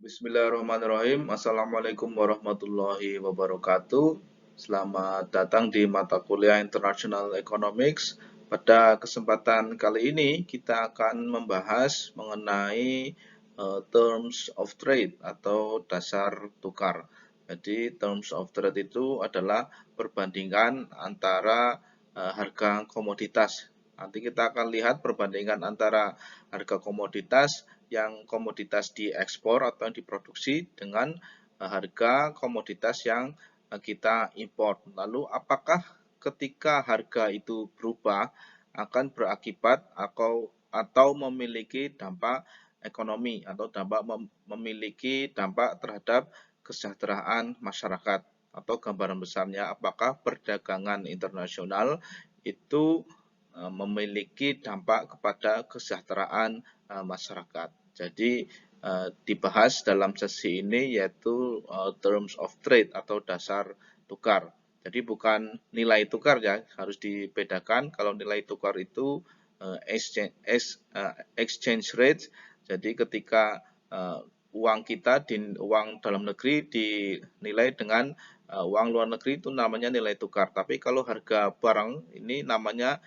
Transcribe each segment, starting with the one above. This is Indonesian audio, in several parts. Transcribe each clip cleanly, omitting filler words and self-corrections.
Bismillahirrahmanirrahim. Assalamualaikum warahmatullahi wabarakatuh. Selamat datang di mata kuliah International Economics. Pada kesempatan kali ini kita akan membahas mengenai terms of trade atau dasar tukar. Jadi terms of trade itu adalah perbandingan antara harga komoditas. Nanti kita akan lihat perbandingan antara harga komoditas yang komoditas diekspor atau yang diproduksi dengan harga komoditas yang kita import. Lalu apakah ketika harga itu berubah akan berakibat atau memiliki dampak ekonomi atau memiliki dampak terhadap kesejahteraan masyarakat, atau gambaran besarnya apakah perdagangan internasional itu memiliki dampak kepada kesejahteraan masyarakat. Jadi dibahas dalam sesi ini yaitu terms of trade atau dasar tukar. Jadi bukan nilai tukar ya, harus dibedakan. Kalau nilai tukar itu exchange rate. Jadi ketika uang kita uang dalam negeri dinilai dengan uang luar negeri itu namanya nilai tukar. Tapi kalau harga barang ini namanya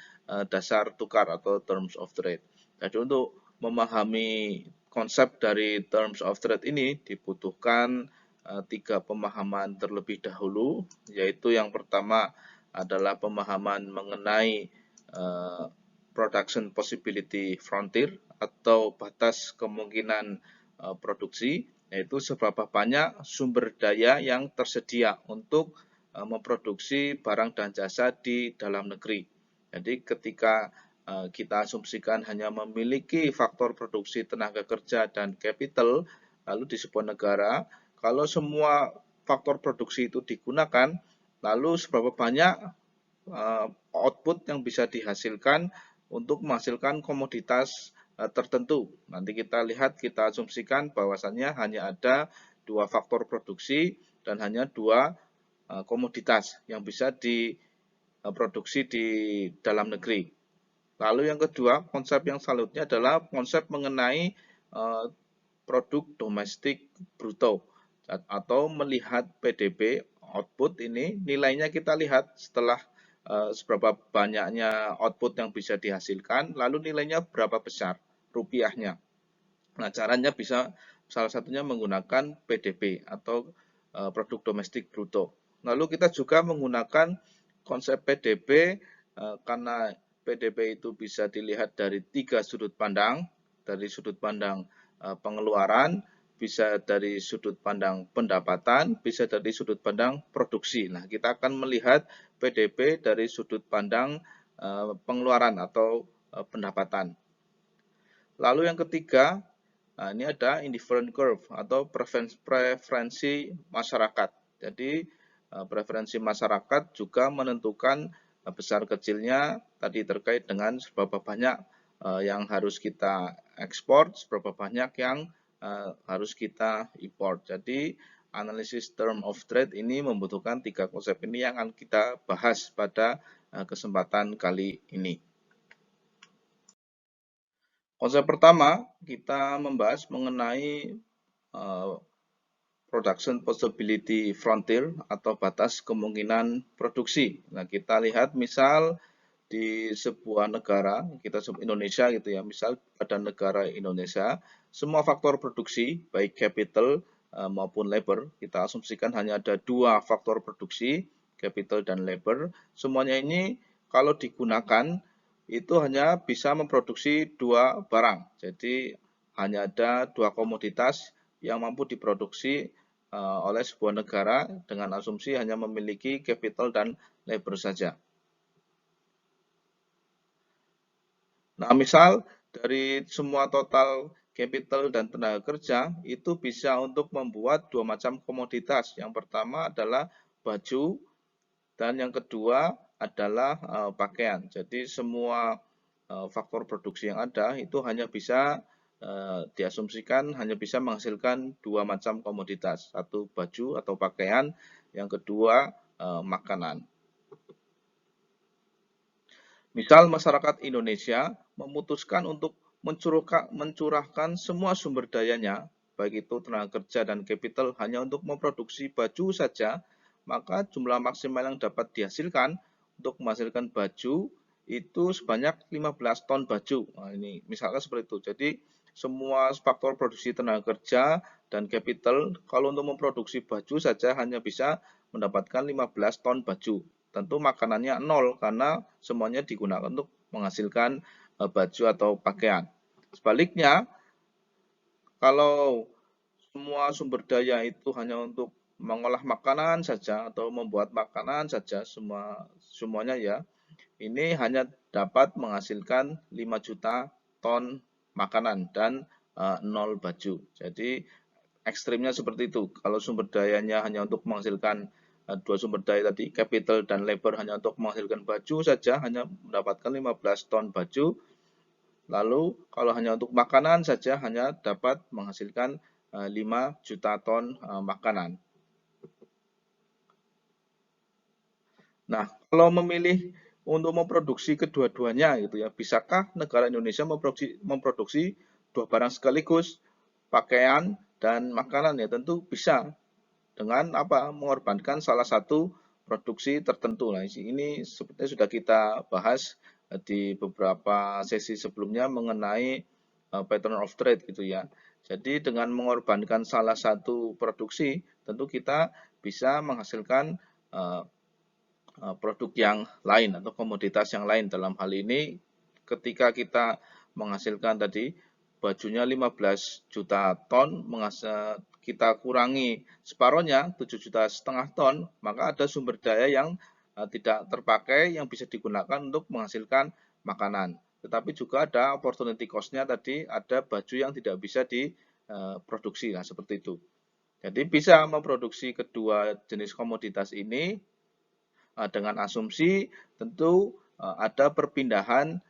dasar tukar atau terms of trade. Jadi untuk memahami konsep dari terms of trade ini dibutuhkan 3 pemahaman terlebih dahulu, yaitu yang pertama adalah pemahaman mengenai production possibility frontier atau batas kemungkinan produksi, yaitu seberapa banyak sumber daya yang tersedia untuk memproduksi barang dan jasa di dalam negeri. Jadi ketika kita asumsikan hanya memiliki faktor produksi tenaga kerja dan capital, lalu di sebuah negara, kalau semua faktor produksi itu digunakan, lalu seberapa banyak output yang bisa dihasilkan untuk menghasilkan komoditas tertentu. Nanti kita lihat, kita asumsikan bahwasannya hanya ada 2 faktor produksi dan hanya 2 komoditas yang bisa diproduksi di dalam negeri. Lalu yang kedua, konsep yang selanjutnya adalah konsep mengenai produk domestik bruto atau melihat PDB output ini, nilainya kita lihat setelah seberapa banyaknya output yang bisa dihasilkan, lalu nilainya berapa besar rupiahnya. Nah, caranya bisa salah satunya menggunakan PDB atau produk domestik bruto. Lalu kita juga menggunakan konsep PDB karena PDB itu bisa dilihat dari 3 sudut pandang, dari sudut pandang pengeluaran, bisa dari sudut pandang pendapatan, bisa dari sudut pandang produksi. Nah, kita akan melihat PDB dari sudut pandang pengeluaran atau pendapatan. Lalu yang ketiga, ini ada indifferent curve atau preferensi masyarakat. Jadi preferensi masyarakat juga menentukan besar kecilnya tadi terkait dengan seberapa banyak yang harus kita ekspor, seberapa banyak yang harus kita import. Jadi analisis term of trade ini membutuhkan 3 konsep ini yang akan kita bahas pada kesempatan kali ini. Konsep pertama, kita membahas mengenai production possibility frontier atau batas kemungkinan produksi. Nah, kita lihat misal di sebuah negara, kita sebut Indonesia gitu ya, misal pada negara Indonesia, semua faktor produksi, baik capital maupun labor, kita asumsikan hanya ada 2 faktor produksi, capital dan labor. Semuanya ini kalau digunakan, itu hanya bisa memproduksi 2 barang. Jadi hanya ada 2 komoditas yang mampu diproduksi oleh sebuah negara dengan asumsi hanya memiliki capital dan labor saja. Nah, misal dari semua total capital dan tenaga kerja itu bisa untuk membuat 2 macam komoditas. Yang pertama adalah baju dan yang kedua adalah pakaian. Jadi semua faktor produksi yang ada itu hanya bisa diasumsikan hanya bisa menghasilkan 2 macam komoditas. Satu baju atau pakaian, yang kedua makanan. Misal masyarakat Indonesia memutuskan untuk mencurahkan semua sumber dayanya baik itu tenaga kerja dan capital hanya untuk memproduksi baju saja, maka jumlah maksimal yang dapat dihasilkan untuk menghasilkan baju itu sebanyak 15 ton baju. Nah, ini misalkan seperti itu. Jadi semua faktor produksi tenaga kerja dan capital kalau untuk memproduksi baju saja hanya bisa mendapatkan 15 ton baju. Tentu makanannya nol karena semuanya digunakan untuk menghasilkan baju atau pakaian. Sebaliknya, kalau semua sumber daya itu hanya untuk mengolah makanan saja atau membuat makanan saja, semuanya ya, ini hanya dapat menghasilkan 5 juta ton makanan dan 0 baju. Jadi ekstrimnya seperti itu. Kalau sumber dayanya hanya untuk menghasilkan dua sumber daya tadi, capital dan labor hanya untuk menghasilkan baju saja, hanya mendapatkan 15 ton baju. Lalu kalau hanya untuk makanan saja hanya dapat menghasilkan 5 juta ton makanan. Nah, kalau memilih untuk memproduksi kedua-duanya gitu ya, bisakah negara Indonesia memproduksi dua barang sekaligus, pakaian dan makanan? Ya tentu bisa, dengan apa? Mengorbankan salah satu produksi tertentu. Nah, ini sepertinya sudah kita bahas di beberapa sesi sebelumnya mengenai pattern of trade gitu ya. Jadi dengan mengorbankan salah satu produksi, tentu kita bisa menghasilkan produk yang lain atau komoditas yang lain. Dalam hal ini ketika kita menghasilkan tadi bajunya 15 juta ton, kita kurangi separohnya 7,5 juta ton, maka ada sumber daya yang tidak terpakai yang bisa digunakan untuk menghasilkan makanan. Tetapi juga ada opportunity cost-nya tadi, ada baju yang tidak bisa diproduksi. Nah, seperti itu. Jadi bisa memproduksi kedua jenis komoditas ini dengan asumsi tentu ada perpindahan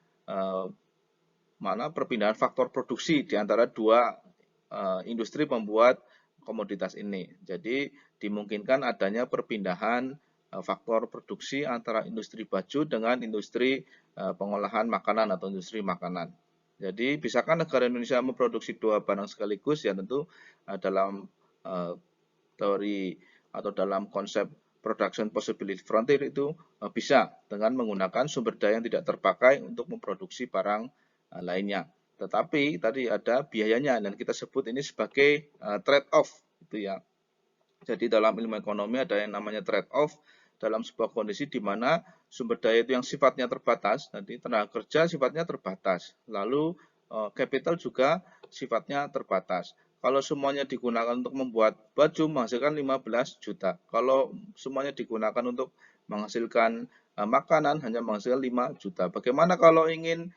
perpindahan faktor produksi di antara dua industri pembuat komoditas ini. Jadi dimungkinkan adanya perpindahan faktor produksi antara industri baju dengan industri pengolahan makanan atau industri makanan. Jadi bisakah negara Indonesia memproduksi dua barang sekaligus? Ya tentu dalam teori atau dalam konsep production possibility frontier itu bisa dengan menggunakan sumber daya yang tidak terpakai untuk memproduksi barang lainnya. Tetapi tadi ada biayanya dan kita sebut ini sebagai trade off gitu ya. Jadi dalam ilmu ekonomi ada yang namanya trade off dalam sebuah kondisi di mana sumber daya itu yang sifatnya terbatas, nanti tenaga kerja sifatnya terbatas, lalu capital juga sifatnya terbatas. Kalau semuanya digunakan untuk membuat baju menghasilkan 15 juta. Kalau semuanya digunakan untuk menghasilkan makanan hanya menghasilkan 5 juta. Bagaimana kalau ingin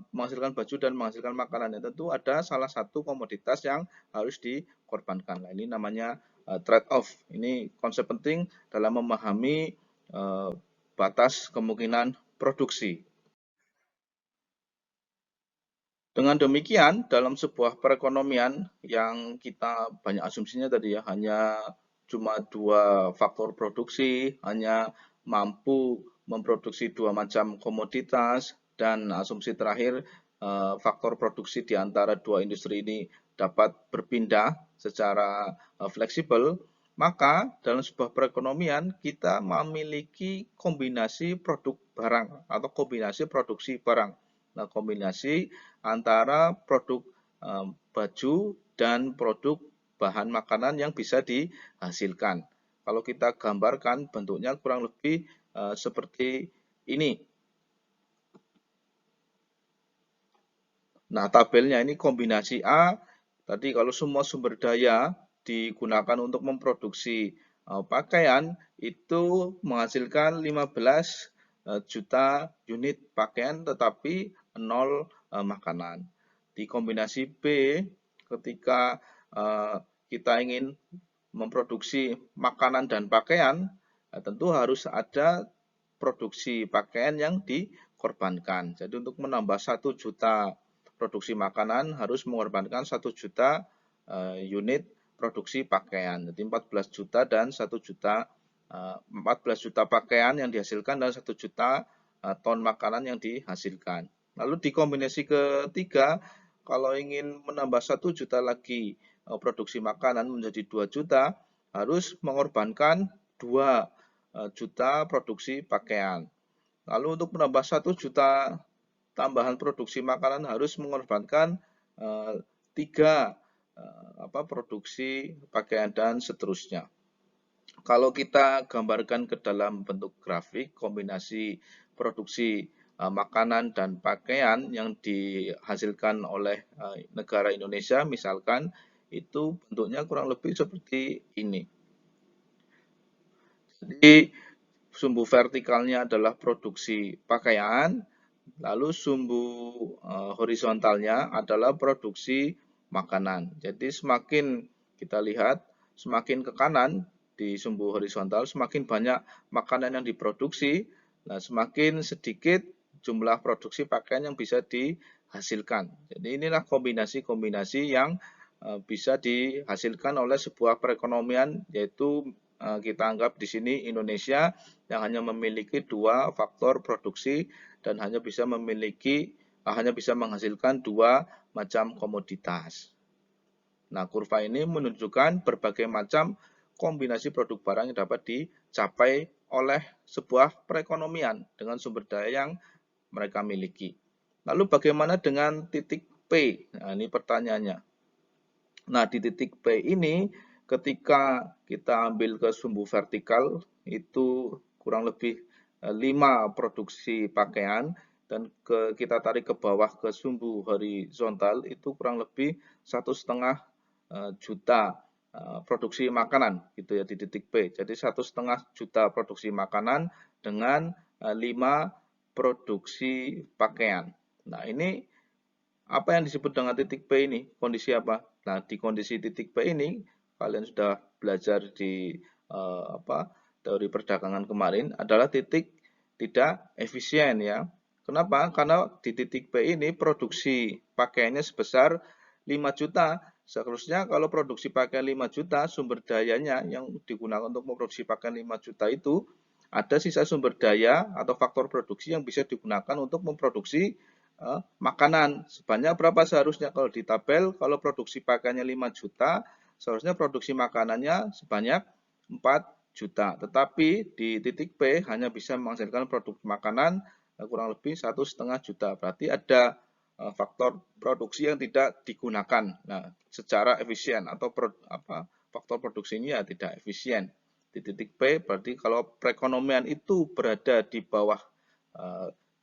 menghasilkan baju dan menghasilkan makanan? Ya, tentu ada salah satu komoditas yang harus dikorbankan. Nah, ini namanya trade off. Ini konsep penting dalam memahami batas kemungkinan produksi. Dengan demikian, dalam sebuah perekonomian yang kita banyak asumsinya tadi ya, hanya cuma dua faktor produksi, hanya mampu memproduksi dua macam komoditas, dan asumsi terakhir faktor produksi di antara dua industri ini dapat berpindah secara fleksibel, maka dalam sebuah perekonomian kita memiliki kombinasi produk barang atau kombinasi produksi barang. Nah, kombinasi antara produk baju dan produk bahan makanan yang bisa dihasilkan. Kalau kita gambarkan bentuknya kurang lebih seperti ini. Nah, tabelnya ini kombinasi A, tadi kalau semua sumber daya digunakan untuk memproduksi pakaian, itu menghasilkan 15 juta unit pakaian tetapi 0 makanan. Di kombinasi B, ketika kita ingin memproduksi makanan dan pakaian, tentu harus ada produksi pakaian yang dikorbankan. Jadi untuk menambah 1 juta produksi makanan harus mengorbankan 1 juta unit produksi pakaian. Jadi 14 juta dan 1 juta 14 juta pakaian yang dihasilkan dan 1 juta ton makanan yang dihasilkan. Lalu di kombinasi ketiga, kalau ingin menambah 1 juta lagi produksi makanan menjadi 2 juta, harus mengorbankan 2 juta produksi pakaian. Lalu untuk menambah 1 juta tambahan produksi makanan harus mengorbankan 3 produksi pakaian dan seterusnya. Kalau kita gambarkan ke dalam bentuk grafik, kombinasi produksi makanan dan pakaian yang dihasilkan oleh negara Indonesia, misalkan itu bentuknya kurang lebih seperti ini. Jadi sumbu vertikalnya adalah produksi pakaian, lalu sumbu horizontalnya adalah produksi makanan. Jadi semakin kita lihat, semakin ke kanan di sumbu horizontal, semakin banyak makanan yang diproduksi, nah semakin sedikit jumlah produksi pakaian yang bisa dihasilkan. Jadi inilah kombinasi-kombinasi yang bisa dihasilkan oleh sebuah perekonomian, yaitu kita anggap di sini Indonesia yang hanya memiliki 2 faktor produksi dan hanya bisa menghasilkan 2 macam komoditas. Nah, kurva ini menunjukkan berbagai macam kombinasi produk barang yang dapat dicapai oleh sebuah perekonomian dengan sumber daya yang mereka miliki. Lalu bagaimana dengan titik P? Nah, ini pertanyaannya. Nah, di titik P ini ketika kita ambil ke sumbu vertikal itu kurang lebih 5 produksi pakaian, dan kita tarik ke bawah ke sumbu horizontal itu kurang lebih 1,5 juta produksi makanan gitu ya di titik P. Jadi 1,5 juta produksi makanan dengan 5 produksi pakaian. Nah, ini apa yang disebut dengan titik P ini? Kondisi apa? Nah, di kondisi titik P ini kalian sudah belajar di teori perdagangan kemarin adalah titik tidak efisien ya. Kenapa? Karena di titik P ini produksi pakaiannya sebesar 5 juta. Seharusnya kalau produksi pakaian 5 juta, sumber dayanya yang digunakan untuk memproduksi pakaian 5 juta itu ada sisa sumber daya atau faktor produksi yang bisa digunakan untuk memproduksi makanan. Sebanyak berapa seharusnya kalau di tabel? Kalau produksi pakaiannya 5 juta, seharusnya produksi makanannya sebanyak 4 juta. Tetapi di titik P hanya bisa menghasilkan produk makanan kurang lebih 1,5 juta. Berarti ada faktor produksi yang tidak digunakan secara efisien atau faktor produksinya tidak efisien. Di titik P berarti kalau perekonomian itu berada di bawah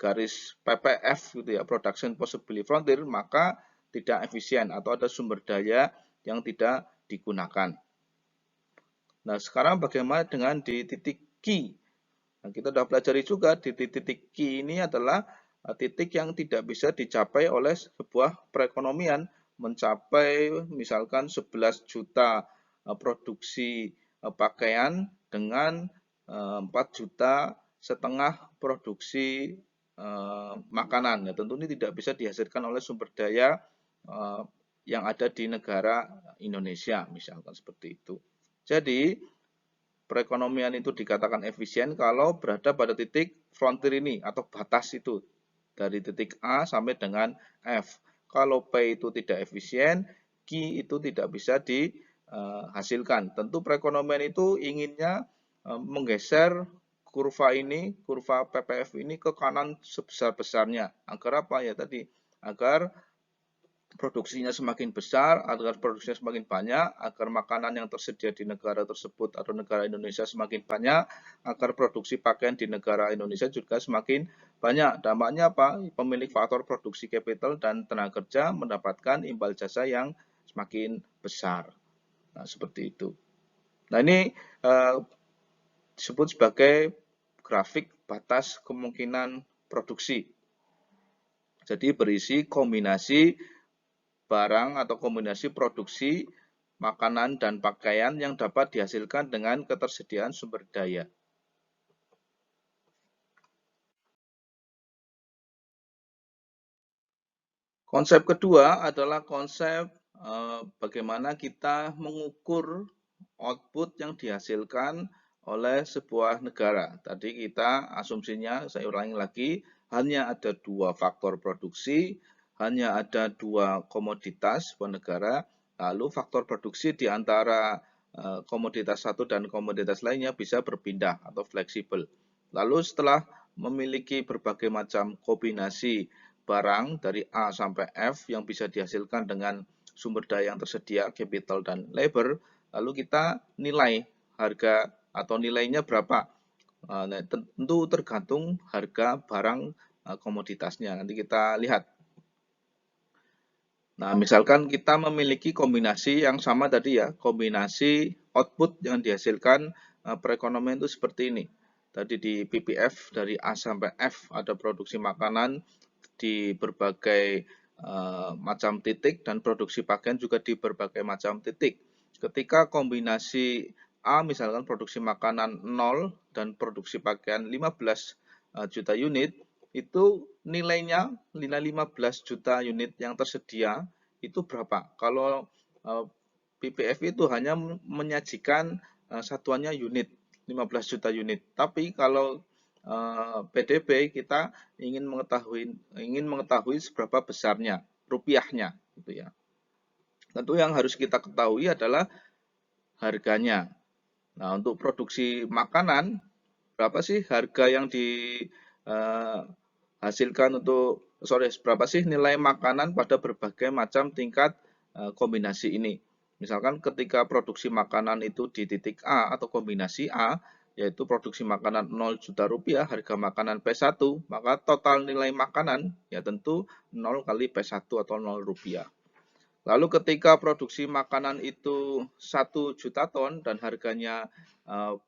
garis PPF gitu ya, Production Possibility Frontier, maka tidak efisien atau ada sumber daya yang tidak digunakan. Nah, sekarang bagaimana dengan di titik Q? Nah, kita sudah pelajari juga di titik Q ini adalah titik yang tidak bisa dicapai oleh sebuah perekonomian, mencapai misalkan 11 juta produksi pakaian dengan 4 juta setengah produksi makanan. Nah, tentu ini tidak bisa dihasilkan oleh sumber daya yang ada di negara Indonesia, misalkan seperti itu. Jadi, perekonomian itu dikatakan efisien kalau berada pada titik frontier ini atau batas itu dari titik A sampai dengan F. Kalau P itu tidak efisien, Q itu tidak bisa dihasilkan. Tentu perekonomian itu inginnya menggeser kurva ini, kurva PPF ini ke kanan sebesar-besarnya. Agar apa ya tadi? Agar produksinya semakin besar, agar produksinya semakin banyak, agar makanan yang tersedia di negara tersebut atau negara Indonesia semakin banyak, agar produksi pakaian di negara Indonesia juga semakin banyak. Dampaknya apa? Pemilik faktor produksi capital dan tenaga kerja mendapatkan imbal jasa yang semakin besar. Nah, seperti itu. Nah, ini disebut sebagai grafik batas kemungkinan produksi. Jadi berisi kombinasi barang atau kombinasi produksi makanan dan pakaian yang dapat dihasilkan dengan ketersediaan sumber daya. Konsep kedua adalah konsep bagaimana kita mengukur output yang dihasilkan oleh sebuah negara. Tadi kita asumsinya, saya ulangi lagi, hanya ada 2 faktor produksi, hanya ada 2 komoditas sebuah negara, Lalu faktor produksi di antara komoditas satu dan komoditas lainnya bisa berpindah atau fleksibel. Lalu setelah memiliki berbagai macam kombinasi barang dari A sampai F yang bisa dihasilkan dengan sumber daya yang tersedia, capital dan labor, lalu kita nilai harga atau nilainya berapa. Nah, tentu tergantung harga barang komoditasnya. Nanti kita lihat. Nah, misalkan kita memiliki kombinasi yang sama tadi ya, kombinasi output yang dihasilkan perekonomian itu seperti ini. Tadi di PPF dari A sampai F ada produksi makanan di berbagai macam titik dan produksi pakaian juga di berbagai macam titik. Ketika kombinasi A misalkan produksi makanan 0 dan produksi pakaian 15 juta unit, itu nilainya nilai 15 juta unit yang tersedia itu berapa? Kalau PPF itu hanya menyajikan satuannya unit 15 juta unit. Tapi kalau PDB kita ingin mengetahui seberapa besarnya rupiahnya gitu ya. Tentu yang harus kita ketahui adalah harganya. Nah, untuk produksi makanan berapa sih harga yang dihasilkan berapa sih nilai makanan pada berbagai macam tingkat kombinasi ini. Misalkan ketika produksi makanan itu di titik A atau kombinasi A, yaitu produksi makanan 0 juta rupiah, harga makanan P1, maka total nilai makanan ya tentu 0 kali P1 atau 0 rupiah. Lalu ketika produksi makanan itu 1 juta ton dan harganya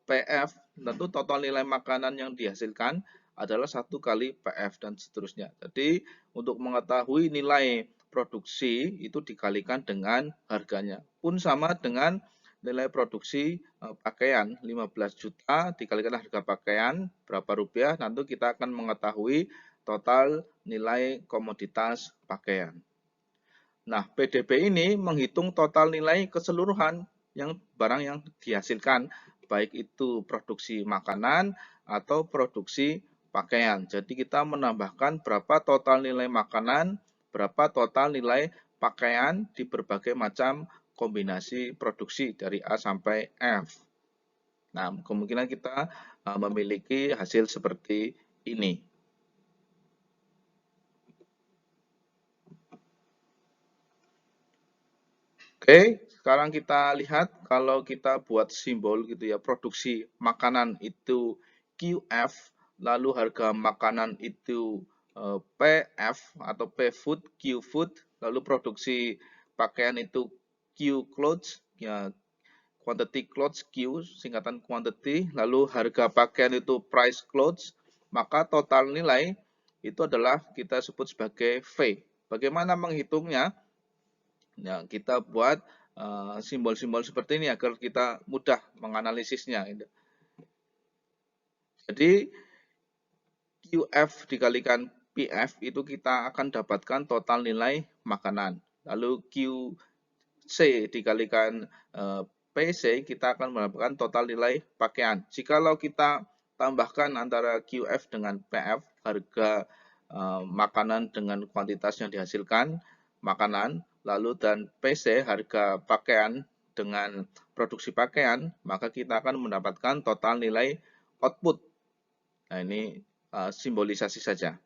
PF, tentu total nilai makanan yang dihasilkan adalah 1 kali PF dan seterusnya. Jadi untuk mengetahui nilai produksi itu dikalikan dengan harganya. Pun sama dengan nilai produksi pakaian 15 juta dikalikan harga pakaian berapa rupiah, nanti kita akan mengetahui total nilai komoditas pakaian. Nah, PDB ini menghitung total nilai keseluruhan barang yang dihasilkan, baik itu produksi makanan atau produksi pakaian. Jadi kita menambahkan berapa total nilai makanan, berapa total nilai pakaian di berbagai macam kombinasi produksi dari A sampai F. Nah, kemungkinan kita memiliki hasil seperti ini. Oke, sekarang kita lihat kalau kita buat simbol gitu ya, produksi makanan itu QF, lalu harga makanan itu PF atau P food, Q food, lalu produksi pakaian itu Q clothes, ya quantity clothes Q, singkatan quantity, lalu harga pakaian itu price clothes, maka total nilai itu adalah kita sebut sebagai V. Bagaimana menghitungnya? Ya, kita buat simbol-simbol seperti ini agar kita mudah menganalisisnya. Jadi QF dikalikan PF itu kita akan dapatkan total nilai makanan. Lalu QC dikalikan PC kita akan mendapatkan total nilai pakaian. Jikalau kita tambahkan antara QF dengan PF, harga makanan dengan kuantitas yang dihasilkan, makanan, lalu dan PC harga pakaian dengan produksi pakaian, maka kita akan mendapatkan total nilai output. Nah, ini simbolisasi saja.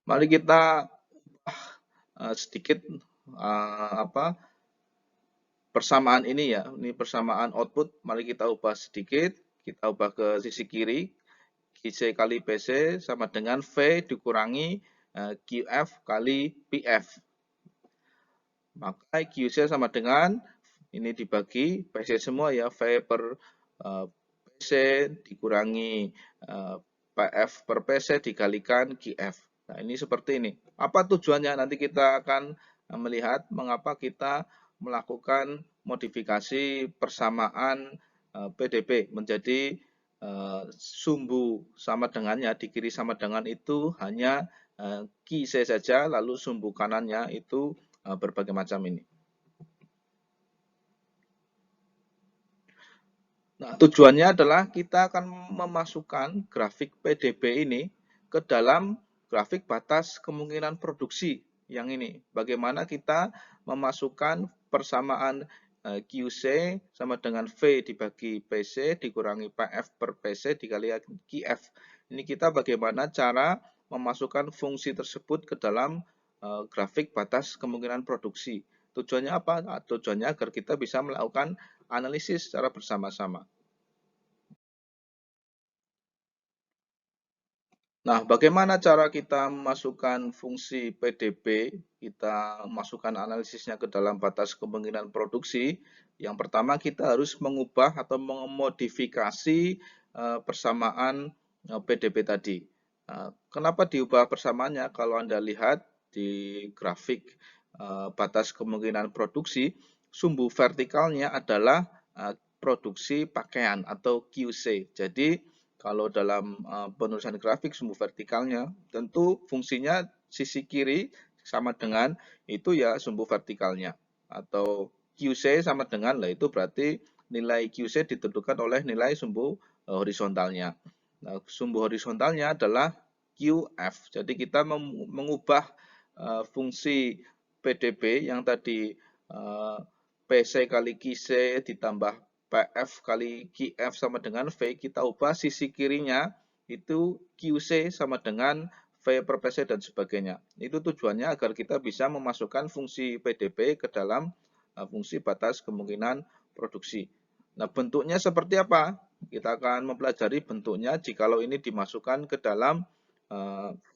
Mari kita sedikit persamaan ini ya. Ini persamaan output. Mari kita ubah sedikit. Kita ubah ke sisi kiri. QC kali PC sama dengan V dikurangi QF kali PF. Maka QC sama dengan ini dibagi PC semua ya, V per PC dikurangi PF per PC dikalikan QF. Nah, ini seperti ini. Apa tujuannya? Nanti kita akan melihat mengapa kita melakukan modifikasi persamaan PDB menjadi sumbu sama dengannya, di kiri sama dengan itu hanya QC saja, lalu sumbu kanannya itu berbagai macam ini. Nah, tujuannya adalah kita akan memasukkan grafik PDB ini ke dalam grafik batas kemungkinan produksi yang ini. Bagaimana kita memasukkan persamaan QC sama dengan V dibagi PC dikurangi PF per PC dikali QF. Ini kita bagaimana cara memasukkan fungsi tersebut ke dalam grafik batas kemungkinan produksi. Tujuannya apa? Tujuannya agar kita bisa melakukan analisis secara bersama-sama. Nah, bagaimana cara kita memasukkan fungsi PDB, kita masukkan analisisnya ke dalam batas kemungkinan produksi? Yang pertama, kita harus mengubah atau memodifikasi persamaan PDB tadi. Kenapa diubah persamaannya? Kalau Anda lihat di grafik batas kemungkinan produksi, sumbu vertikalnya adalah produksi pakaian atau QC. Jadi, kalau dalam penulisan grafik sumbu vertikalnya, tentu fungsinya sisi kiri sama dengan itu ya sumbu vertikalnya. Atau QC sama dengan, lah itu berarti nilai QC ditentukan oleh nilai sumbu horizontalnya. Nah, sumbu horizontalnya adalah QF. Jadi kita mengubah fungsi PDB yang tadi PC kali QC ditambah PF kali QF sama dengan V, kita ubah sisi kirinya itu QC sama dengan V per PC dan sebagainya. Itu tujuannya agar kita bisa memasukkan fungsi PDB ke dalam fungsi batas kemungkinan produksi. Nah, bentuknya seperti apa? Kita akan mempelajari bentuknya jikalau ini dimasukkan ke dalam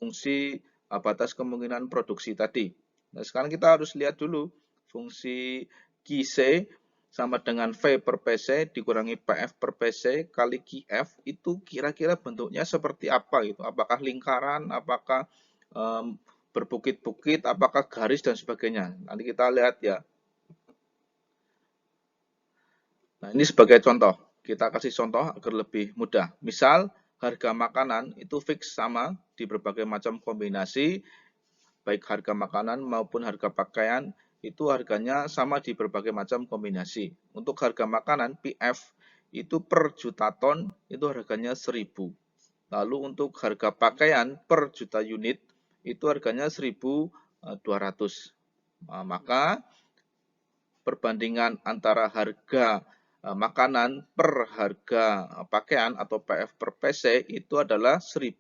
fungsi batas kemungkinan produksi tadi. Nah, sekarang kita harus lihat dulu fungsi QC sama dengan V per PC dikurangi PF per PC kali QF itu kira-kira bentuknya seperti apa gitu. Apakah lingkaran, apakah berbukit-bukit, apakah garis dan sebagainya. Nanti kita lihat ya. Nah, ini sebagai contoh. Kita kasih contoh agar lebih mudah. Misal harga makanan itu fix sama di berbagai macam kombinasi, baik harga makanan maupun harga pakaian itu harganya sama di berbagai macam kombinasi. Untuk harga makanan PF itu per juta ton itu harganya 1.000. Lalu untuk harga pakaian per juta unit itu harganya 1.200. Nah, maka perbandingan antara harga makanan per harga pakaian atau PF per PC itu adalah 1.000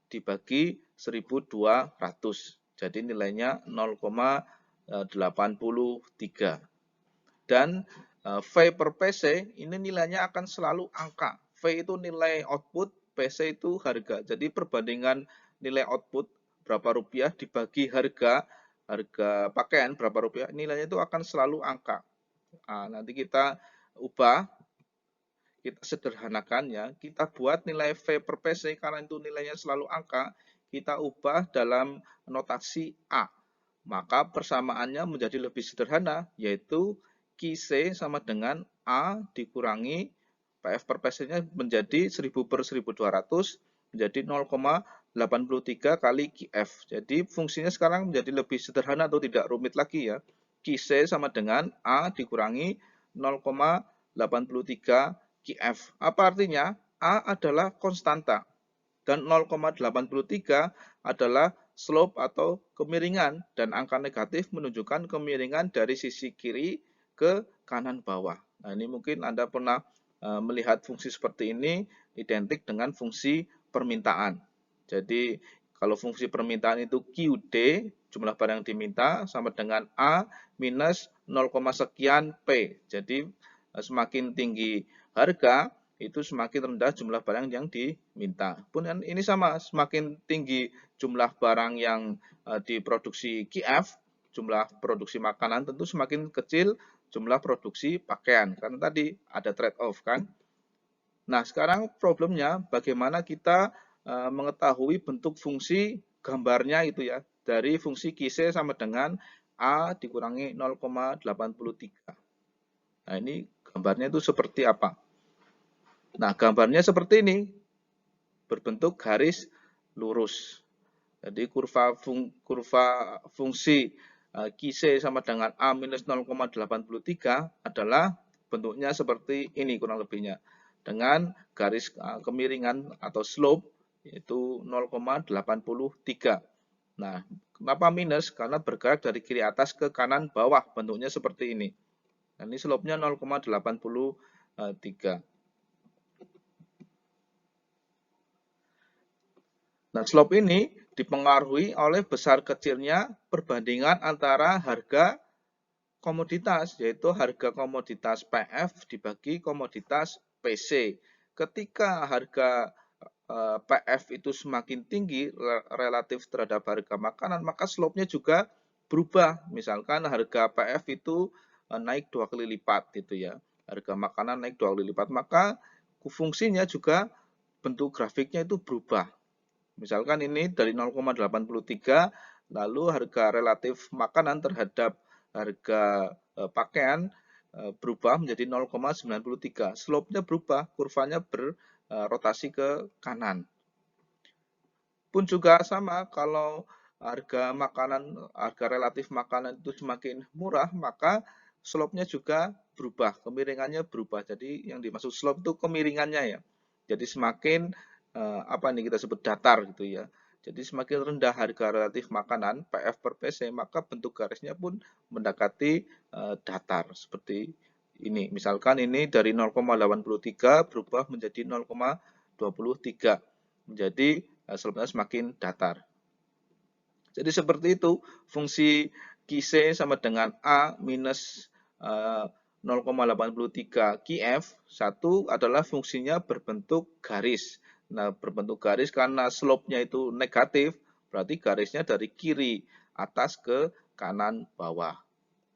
dibagi 1.200. Jadi nilainya 0,83. Dan V per PC ini nilainya akan selalu angka. V itu nilai output, PC itu harga. Jadi perbandingan nilai output berapa rupiah dibagi harga pakaian berapa rupiah, nilainya itu akan selalu angka. Nah, nanti kita ubah, kita sederhanakan ya, kita buat nilai V per PC karena itu nilainya selalu angka, kita ubah dalam notasi A. Maka persamaannya menjadi lebih sederhana, yaitu QC sama dengan A dikurangi PF per PC-nya menjadi 1.000 per 1.200 menjadi 0,83 kali QF. Jadi fungsinya sekarang menjadi lebih sederhana atau tidak rumit lagi ya. QC sama dengan A dikurangi 0,83 QF. Apa artinya? A adalah konstanta dan 0,83 adalah slope atau kemiringan dan angka negatif menunjukkan kemiringan dari sisi kiri ke kanan bawah. Nah, ini mungkin Anda pernah melihat fungsi seperti ini identik dengan fungsi permintaan. Jadi kalau fungsi permintaan itu QD, jumlah barang yang diminta, sama dengan A minus 0, sekian P. Jadi semakin tinggi harga, itu semakin rendah jumlah barang yang diminta. Pun ini sama, semakin tinggi jumlah barang yang diproduksi QF, jumlah produksi makanan tentu semakin kecil jumlah produksi pakaian. Karena tadi ada trade-off kan. Nah, sekarang problemnya bagaimana kita mengetahui bentuk fungsi gambarnya itu ya. Dari fungsi QC sama dengan A dikurangi 0,83. Nah, ini gambarnya itu seperti apa? Nah, gambarnya seperti ini. Berbentuk garis lurus. Jadi kurva fungsi QC sama dengan A minus 0,83 adalah bentuknya seperti ini kurang lebihnya. dengan garis kemiringan atau slope yaitu 0,83. Nah, kenapa minus? Karena bergerak dari kiri atas ke kanan bawah, bentuknya seperti ini. Nah, ini slope-nya 0,83. Nah, slope ini dipengaruhi oleh besar kecilnya perbandingan antara harga komoditas, yaitu harga komoditas PF dibagi komoditas PC. Ketika harga PF itu semakin tinggi relatif terhadap harga makanan, maka slope-nya juga berubah. Misalkan harga PF itu naik 2 kali lipat gitu ya. Harga makanan naik 2 kali lipat, maka fungsinya juga bentuk grafiknya itu berubah. Misalkan ini dari 0,83, lalu harga relatif makanan terhadap harga pakaian berubah menjadi 0,93. Slope-nya berubah, kurvanya berrotasi ke kanan. Pun juga sama, kalau harga relatif makanan itu semakin murah, maka slope-nya juga berubah, kemiringannya berubah. Jadi yang dimaksud slope itu kemiringannya ya. Jadi semakin apa nih kita sebut datar gitu ya. Jadi semakin rendah harga relatif makanan PF per PC, maka bentuk garisnya pun mendekati datar seperti ini. Misalkan ini dari 0,83 berubah menjadi 0,23. Menjadi slope-nya semakin datar. Jadi seperti itu, fungsi QC sama dengan A minus 0,83 QF. Satu adalah fungsinya berbentuk garis. Nah, berbentuk garis karena slope-nya itu negatif, berarti garisnya dari kiri atas ke kanan bawah.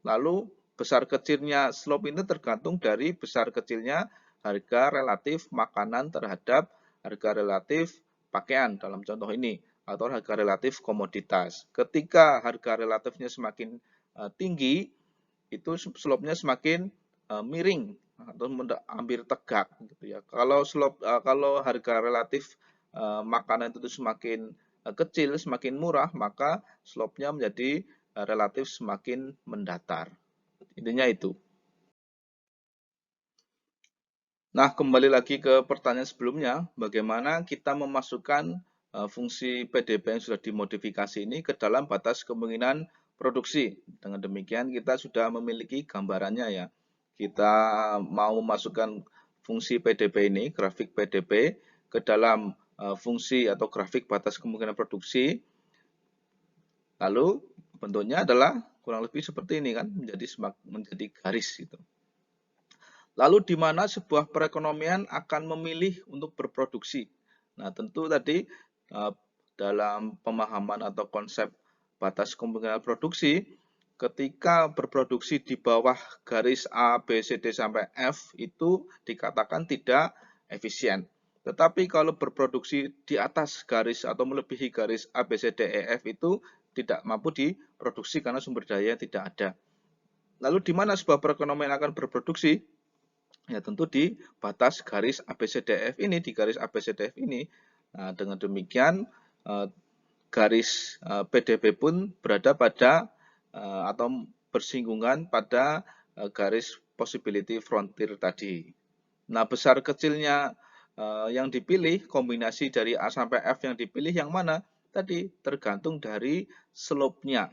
Lalu besar kecilnya slope ini tergantung dari besar kecilnya harga relatif makanan terhadap harga relatif pakaian dalam contoh ini, atau harga relatif komoditas. Ketika harga relatifnya semakin tinggi, itu slope-nya semakin miring atau hampir tegak gitu ya. Kalau harga relatif makanan itu semakin kecil, semakin murah, maka slope-nya menjadi relatif semakin mendatar. Intinya itu. Nah, kembali lagi ke pertanyaan sebelumnya, bagaimana kita memasukkan fungsi PDB yang sudah dimodifikasi ini ke dalam batas kemungkinan produksi. Dengan demikian kita sudah memiliki gambarannya ya. Kita mau memasukkan fungsi PDB ini, grafik PDB, ke dalam fungsi atau grafik batas kemungkinan produksi. Lalu bentuknya adalah kurang lebih seperti ini kan, menjadi garis gitu. Lalu di mana sebuah perekonomian akan memilih untuk berproduksi. Nah, tentu tadi dalam pemahaman atau konsep batas kemungkinan produksi, ketika berproduksi di bawah garis A, B, C, D sampai F itu dikatakan tidak efisien. Tetapi kalau berproduksi di atas garis atau melebihi garis A, B, C, D, E, F itu tidak mampu diproduksi karena sumber daya tidak ada. Lalu di mana sebuah perekonomian akan berproduksi? Ya tentu di batas garis ABCDF ini, di garis ABCDF ini. Nah, dengan demikian garis PDB pun berada pada atau bersinggungan pada garis possibility frontier tadi. Nah, besar kecilnya yang dipilih, kombinasi dari A sampai F yang dipilih yang mana? Tadi tergantung dari slope-nya.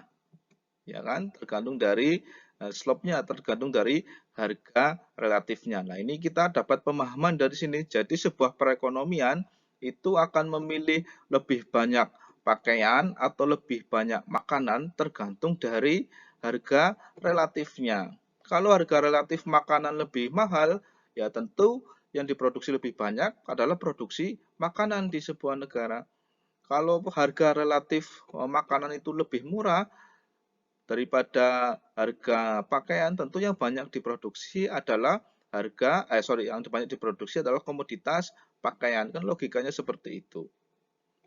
Ya kan? Tergantung dari slope-nya, tergantung dari harga relatifnya. Nah, ini kita dapat pemahaman dari sini. Jadi sebuah perekonomian itu akan memilih lebih banyak pakaian atau lebih banyak makanan tergantung dari harga relatifnya. Kalau harga relatif makanan lebih mahal, ya tentu yang diproduksi lebih banyak adalah produksi makanan di sebuah negara. Kalau harga relatif makanan itu lebih murah daripada harga pakaian, tentu yang banyak diproduksi adalah yang banyak diproduksi adalah komoditas pakaian. Kan logikanya seperti itu.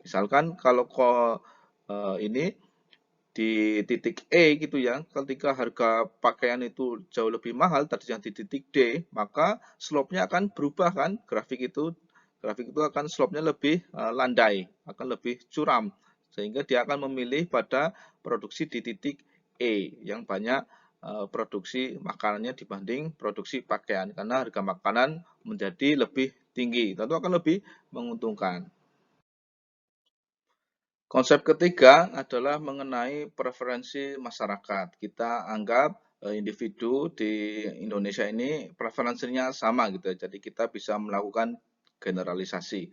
Misalkan kalau ini di titik E gitu ya, ketika harga pakaian itu jauh lebih mahal dari yang di titik D, maka slope-nya akan berubah kan, grafik itu akan slope-nya lebih landai, akan lebih curam, sehingga dia akan memilih pada produksi di titik E yang banyak produksi makanannya dibanding produksi pakaian, karena harga makanan menjadi lebih tinggi, tentu akan lebih menguntungkan. Konsep ketiga adalah mengenai preferensi masyarakat. Kita anggap individu di Indonesia ini preferensinya sama gitu ya. Jadi kita bisa melakukan generalisasi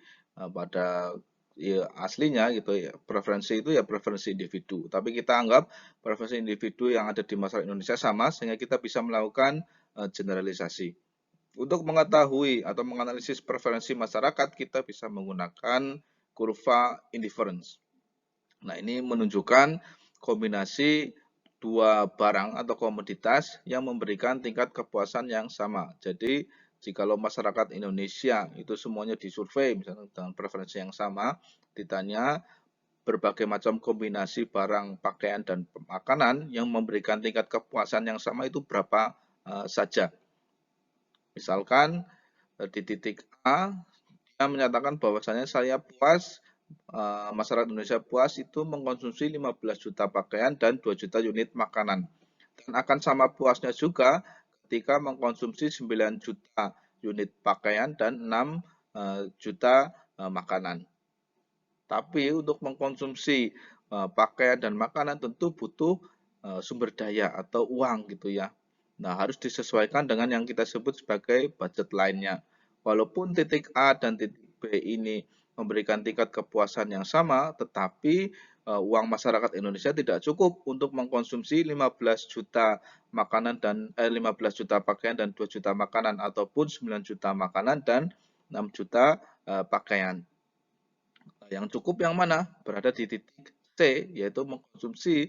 pada ya, aslinya gitu ya. Preferensi itu ya preferensi individu. Tapi kita anggap preferensi individu yang ada di masyarakat Indonesia sama sehingga kita bisa melakukan generalisasi. Untuk mengetahui atau menganalisis preferensi masyarakat, kita bisa menggunakan kurva indifference. Nah, ini menunjukkan kombinasi dua barang atau komoditas yang memberikan tingkat kepuasan yang sama. Jadi, jikalau masyarakat Indonesia itu semuanya disurvei misalnya dengan preferensi yang sama, ditanya berbagai macam kombinasi barang, pakaian, dan makanan yang memberikan tingkat kepuasan yang sama itu berapa saja. Misalkan di titik A, dia menyatakan bahwasanya saya puas, masyarakat Indonesia puas itu mengkonsumsi 15 juta pakaian dan 2 juta unit makanan. Dan akan sama puasnya juga ketika mengkonsumsi 9 juta unit pakaian dan 6 juta makanan. Tapi untuk mengkonsumsi pakaian dan makanan tentu butuh sumber daya atau uang gitu ya. Nah, harus disesuaikan dengan yang kita sebut sebagai budget lainnya. Walaupun titik A dan titik B ini memberikan tingkat kepuasan yang sama, tetapi uang masyarakat Indonesia tidak cukup untuk mengkonsumsi 15 juta makanan dan 15 juta pakaian dan 2 juta makanan ataupun 9 juta makanan dan 6 juta pakaian. Yang cukup yang mana? Berada di titik C, yaitu mengkonsumsi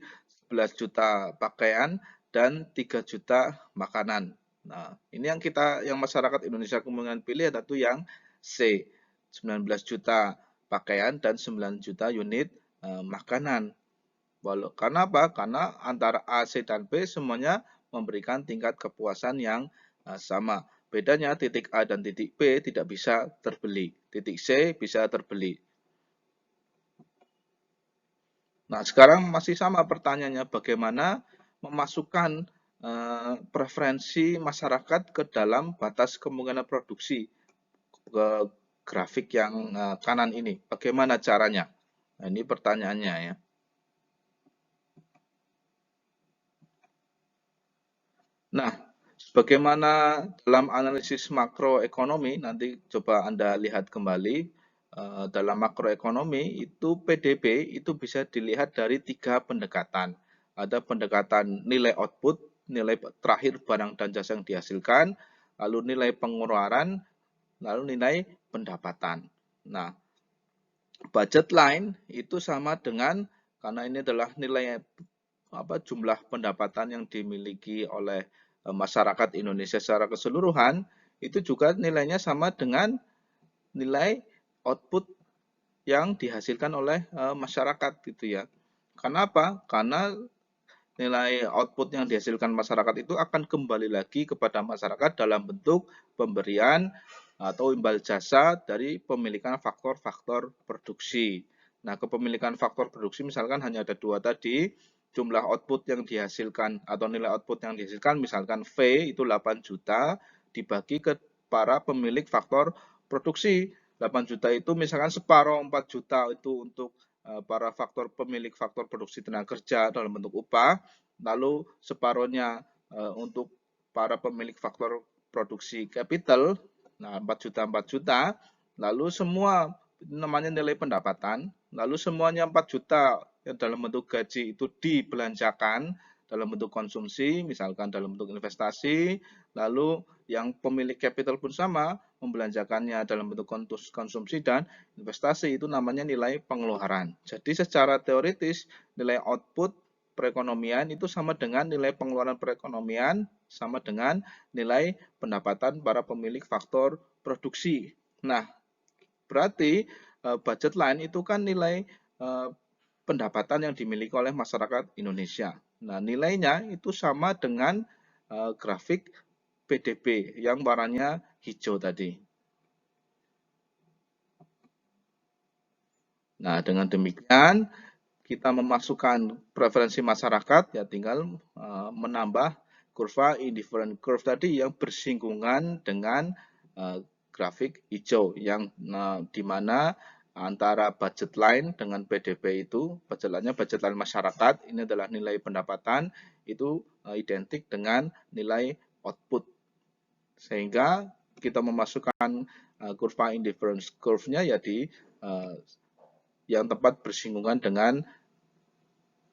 11 juta pakaian dan 3 juta makanan. Nah, ini yang masyarakat Indonesia kemungkinan pilih tentu yang C, 19 juta pakaian dan 9 juta unit makanan. Karena apa? Karena antara A, C, dan B semuanya memberikan tingkat kepuasan yang sama. Bedanya titik A dan titik B tidak bisa terbeli. Titik C bisa terbeli. Nah, sekarang masih sama pertanyaannya, bagaimana memasukkan preferensi masyarakat ke dalam batas kemungkinan produksi ke grafik yang kanan ini. Bagaimana caranya? Nah, ini pertanyaannya ya. Nah, bagaimana dalam analisis makroekonomi, nanti coba Anda lihat kembali, dalam makroekonomi itu PDB itu bisa dilihat dari 3 pendekatan. Ada pendekatan nilai output, nilai terakhir barang dan jasa yang dihasilkan, lalu nilai pengeluaran, lalu nilai pendapatan. Nah, budget line itu sama dengan, karena ini adalah nilai jumlah pendapatan yang dimiliki oleh masyarakat Indonesia secara keseluruhan, itu juga nilainya sama dengan nilai output yang dihasilkan oleh masyarakat gitu ya. Kenapa? Karena nilai output yang dihasilkan masyarakat itu akan kembali lagi kepada masyarakat dalam bentuk pemberian atau imbal jasa dari pemilikan faktor-faktor produksi. Nah, kepemilikan faktor produksi misalkan hanya ada 2 tadi, jumlah output yang dihasilkan atau nilai output yang dihasilkan misalkan V itu 8 juta dibagi ke para pemilik faktor produksi. 8 juta itu misalkan separuh 4 juta itu untuk para pemilik faktor produksi tenaga kerja dalam bentuk upah, lalu separuhnya untuk para pemilik faktor produksi capital, nah 4 juta 4 juta, lalu semua namanya nilai pendapatan, lalu semuanya 4 juta yang dalam bentuk gaji itu dibelanjakan dalam bentuk konsumsi, misalkan dalam bentuk investasi, lalu yang pemilik capital pun sama, membelanjakannya dalam bentuk konsumsi dan investasi, itu namanya nilai pengeluaran. Jadi secara teoritis nilai output perekonomian itu sama dengan nilai pengeluaran perekonomian sama dengan nilai pendapatan para pemilik faktor produksi. Nah, berarti budget line itu kan nilai pendapatan yang dimiliki oleh masyarakat Indonesia. Nah, nilainya itu sama dengan grafik PDB yang warnanya hijau tadi. Nah, dengan demikian kita memasukkan preferensi masyarakat, ya tinggal menambah kurva indifferent curve tadi yang bersinggungan dengan grafik hijau yang di mana antara budget line dengan PDB itu, budget line masyarakat, ini adalah nilai pendapatan, itu identik dengan nilai output. Sehingga kita memasukkan kurva indifference curve-nya ya di yang tepat bersinggungan dengan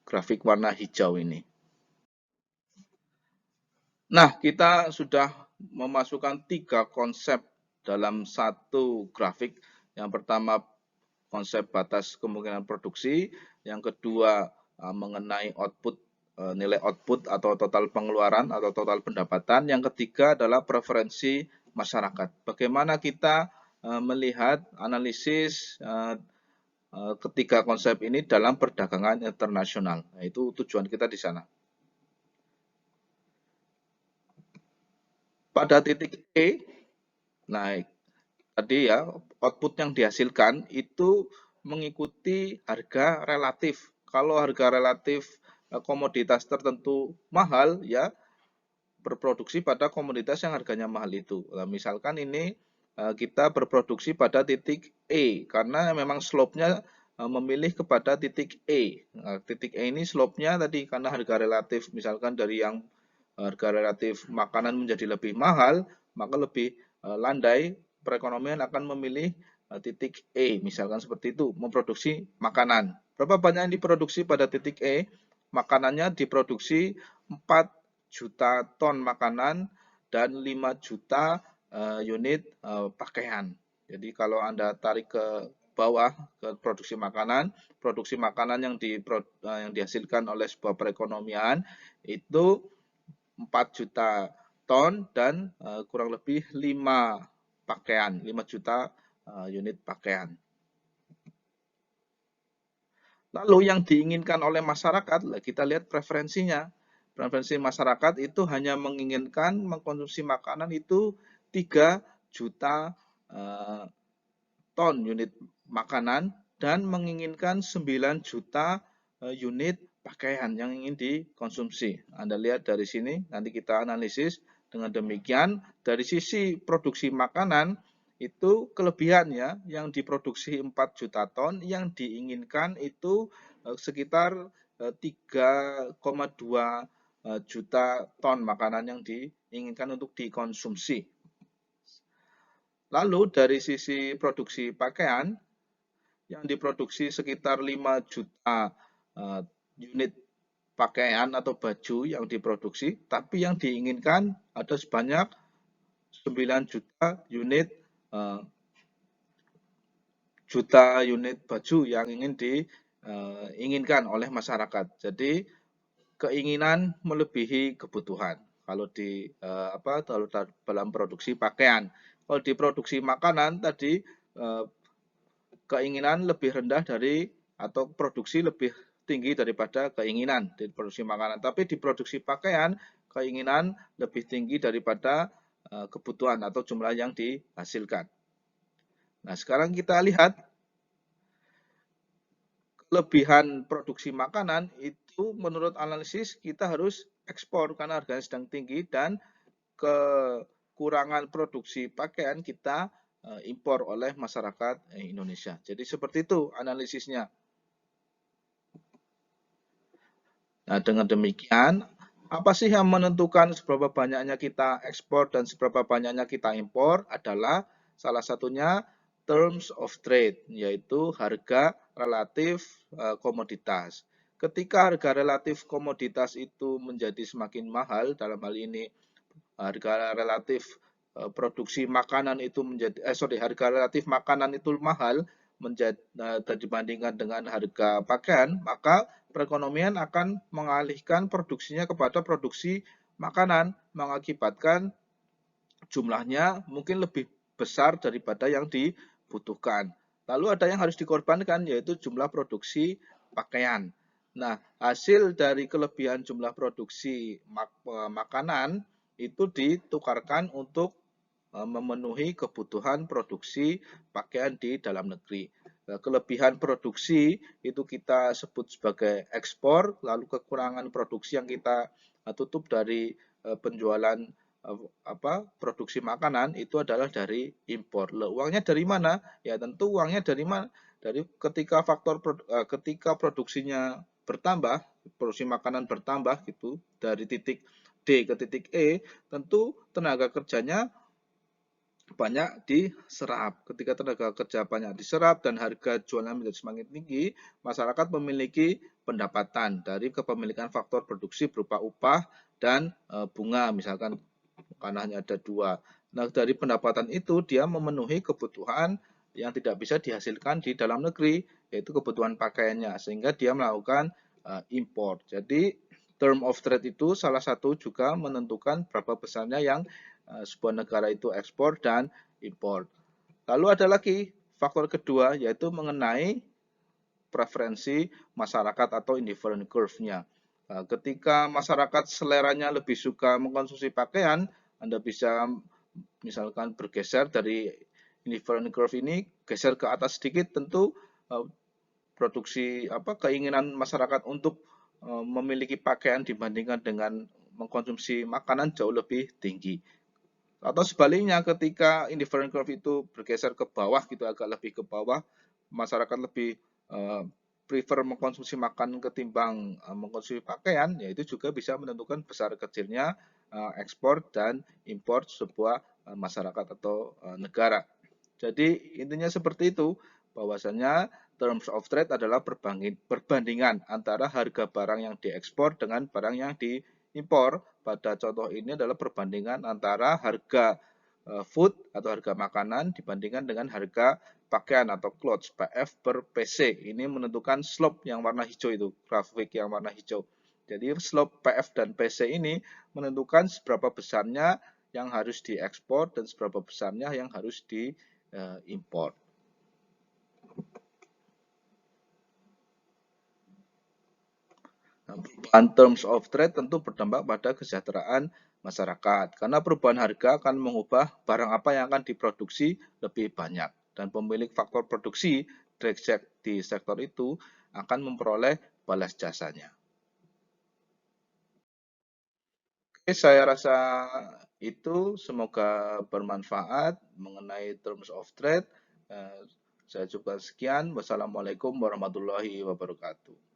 grafik warna hijau ini. Nah, kita sudah memasukkan 3 konsep dalam satu grafik. Yang pertama konsep batas kemungkinan produksi, yang kedua mengenai output, nilai output atau total pengeluaran atau total pendapatan, yang ketiga adalah preferensi masyarakat. Bagaimana kita melihat analisis ketiga konsep ini dalam perdagangan internasional. Nah, itu tujuan kita di sana. Pada titik E, nah tadi ya, output yang dihasilkan itu mengikuti harga relatif. Kalau harga relatif komoditas tertentu mahal, ya berproduksi pada komoditas yang harganya mahal itu. Nah, misalkan ini kita berproduksi pada titik E, karena memang slope-nya memilih kepada titik E. Nah, titik E ini slope-nya tadi karena harga relatif, misalkan dari yang harga relatif makanan menjadi lebih mahal, maka lebih landai perekonomian akan memilih titik E, misalkan seperti itu, memproduksi makanan. Berapa banyak yang diproduksi pada titik E? Makanannya diproduksi 4 juta ton makanan dan 5 juta unit pakaian. Jadi kalau Anda tarik ke bawah ke produksi makanan yang dihasilkan oleh sebuah perekonomian itu 4 juta ton dan kurang lebih 5 juta unit pakaian. Lalu yang diinginkan oleh masyarakat, kita lihat preferensinya. Preferensi masyarakat itu hanya menginginkan mengkonsumsi makanan itu 3 juta ton unit makanan dan menginginkan 9 juta unit pakaian yang ingin dikonsumsi. Anda lihat dari sini, nanti kita analisis. Dengan demikian, dari sisi produksi makanan, itu kelebihan ya, yang diproduksi 4 juta ton, yang diinginkan itu sekitar 3,2 juta ton makanan yang diinginkan untuk dikonsumsi. Lalu dari sisi produksi pakaian, yang diproduksi sekitar 5 juta unit pakaian atau baju yang diproduksi, tapi yang diinginkan ada sebanyak 9 juta unit baju yang ingin diinginkan oleh masyarakat. Jadi keinginan melebihi kebutuhan. Kalau dalam produksi pakaian, kalau di produksi makanan tadi keinginan lebih rendah dari atau produksi lebih tinggi daripada keinginan di produksi makanan. Tapi di produksi pakaian keinginan lebih tinggi daripada kebutuhan atau jumlah yang dihasilkan. Nah, sekarang kita lihat kelebihan produksi makanan itu menurut analisis kita harus ekspor karena harganya sedang tinggi, dan kekurangan produksi pakaian kita impor oleh masyarakat Indonesia. Jadi seperti itu analisisnya. Nah, dengan demikian, apa sih yang menentukan seberapa banyaknya kita ekspor dan seberapa banyaknya kita impor adalah salah satunya terms of trade, yaitu harga relatif komoditas. Ketika harga relatif komoditas itu menjadi semakin mahal, dalam hal ini harga relatif produksi makanan itu harga relatif makanan itu mahal dibandingkan dengan harga pakaian, maka perekonomian akan mengalihkan produksinya kepada produksi makanan, mengakibatkan jumlahnya mungkin lebih besar daripada yang dibutuhkan. Lalu ada yang harus dikorbankan, yaitu jumlah produksi pakaian. Nah, hasil dari kelebihan jumlah produksi makanan itu ditukarkan untuk memenuhi kebutuhan produksi pakaian di dalam negeri. Kelebihan produksi itu kita sebut sebagai ekspor, lalu kekurangan produksi yang kita tutup dari penjualan produksi makanan itu adalah dari impor. Uangnya dari mana? Ya tentu uangnya dari mana? Dari ketika produksinya bertambah, produksi makanan bertambah gitu dari titik D ke titik E, tentu tenaga kerjanya banyak diserap. Ketika tenaga kerja banyak diserap dan harga jualnya menjadi semakin tinggi, masyarakat memiliki pendapatan dari kepemilikan faktor produksi berupa upah dan bunga, misalkan karena hanya ada dua. Nah, dari pendapatan itu dia memenuhi kebutuhan yang tidak bisa dihasilkan di dalam negeri, yaitu kebutuhan pakaiannya, sehingga dia melakukan impor. Jadi, term of trade itu salah satu juga menentukan berapa besarnya yang sebuah negara itu ekspor dan impor. Lalu ada lagi faktor kedua, yaitu mengenai preferensi masyarakat atau indifferent curve-nya. Ketika masyarakat seleranya lebih suka mengkonsumsi pakaian, Anda bisa misalkan bergeser dari indifferent curve ini, geser ke atas sedikit, tentu produksi keinginan masyarakat untuk memiliki pakaian dibandingkan dengan mengkonsumsi makanan jauh lebih tinggi. Atau sebaliknya, ketika indifferent curve itu bergeser ke bawah gitu, agak lebih ke bawah, masyarakat lebih prefer mengkonsumsi makanan ketimbang mengkonsumsi pakaian, ya itu juga bisa menentukan besar kecilnya ekspor dan impor sebuah masyarakat atau negara. Jadi intinya seperti itu, bahwasanya terms of trade adalah perbandingan antara harga barang yang diekspor dengan barang yang diimpor. Pada contoh ini adalah perbandingan antara harga food atau harga makanan dibandingkan dengan harga pakaian atau clothes, PF per PC. Ini menentukan slope yang warna hijau itu, grafik yang warna hijau. Jadi slope PF dan PC ini menentukan seberapa besarnya yang harus diekspor dan seberapa besarnya yang harus diimpor. Perubahan terms of trade tentu berdampak pada kesejahteraan masyarakat, karena perubahan harga akan mengubah barang apa yang akan diproduksi lebih banyak, dan pemilik faktor produksi di sektor itu akan memperoleh balas jasanya. Oke, saya rasa itu semoga bermanfaat mengenai terms of trade. Saya cukup sekian. Wassalamualaikum warahmatullahi wabarakatuh.